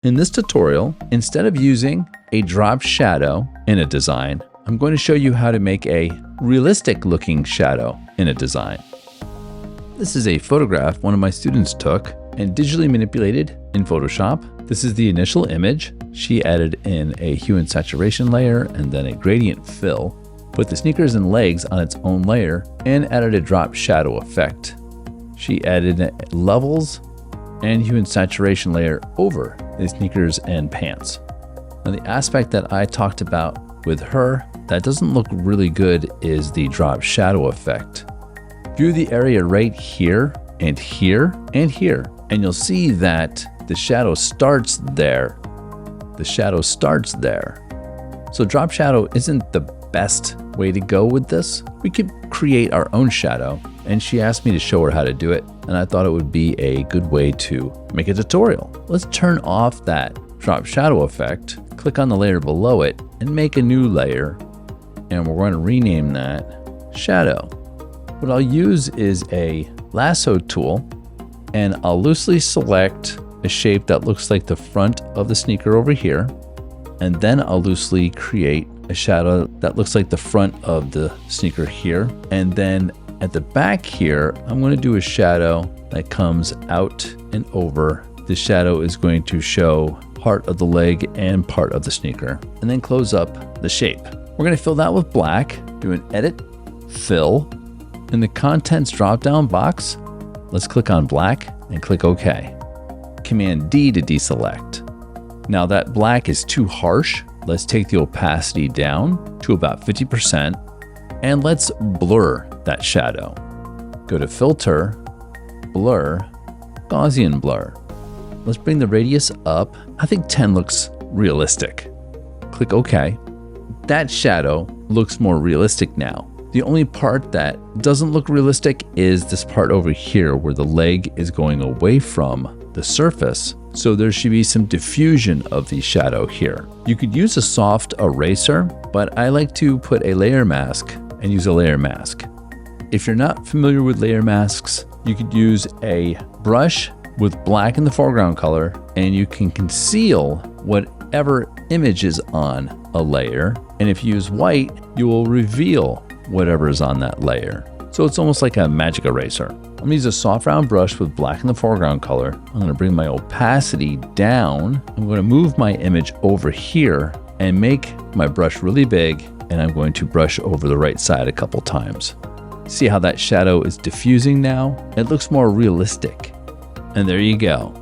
In this tutorial, instead of using a drop shadow in a design, I'm going to show you how to make a realistic looking shadow in a design. This is a photograph one of my students took and digitally manipulated in Photoshop. This is the initial image. She added in a hue and saturation layer and then a gradient fill, put the sneakers and legs on its own layer, and added a drop shadow effect. She added levels and hue and saturation layer over the sneakers and pants. Now the aspect that I talked about with her that doesn't look really good is the drop shadow effect. View the area right here and here and here, and you'll see that the shadow starts there. The shadow starts there. So drop shadow isn't the best way to go with this. We could create our own shadow, and she asked me to show her how to do it, and I thought it would be a good way to make a tutorial. Let's turn off that drop shadow effect, click on the layer below it, and make a new layer, and we're going to rename that shadow. What I'll use is a lasso tool, and I'll loosely select a shape that looks like the front of the sneaker over here, and then I'll loosely create a shadow that looks like the front of the sneaker here, and then at the back here, I'm going to do a shadow that comes out and over. The shadow is going to show part of the leg and part of the sneaker, and then close up the shape. We're going to fill that with black, do an edit, fill. In the contents drop-down box, let's click on black and click OK. Command D to deselect. Now that black is too harsh. Let's take the opacity down to about 50%, and let's blur that shadow. Go to Filter, Blur, Gaussian Blur. Let's bring the radius up. I think 10 looks realistic. Click OK. That shadow looks more realistic now. The only part that doesn't look realistic is this part over here where the leg is going away from the surface. So there should be some diffusion of the shadow here. You could use a soft eraser, but I like to put a layer mask and use a layer mask. If you're not familiar with layer masks, you could use a brush with black in the foreground color, and you can conceal whatever image is on a layer. And if you use white, you will reveal whatever is on that layer. So it's almost like a magic eraser. I'm gonna use a soft round brush with black in the foreground color. I'm gonna bring my opacity down. I'm gonna move my image over here and make my brush really big, and I'm going to brush over the right side a couple times. See how that shadow is diffusing now? It looks more realistic. And there you go.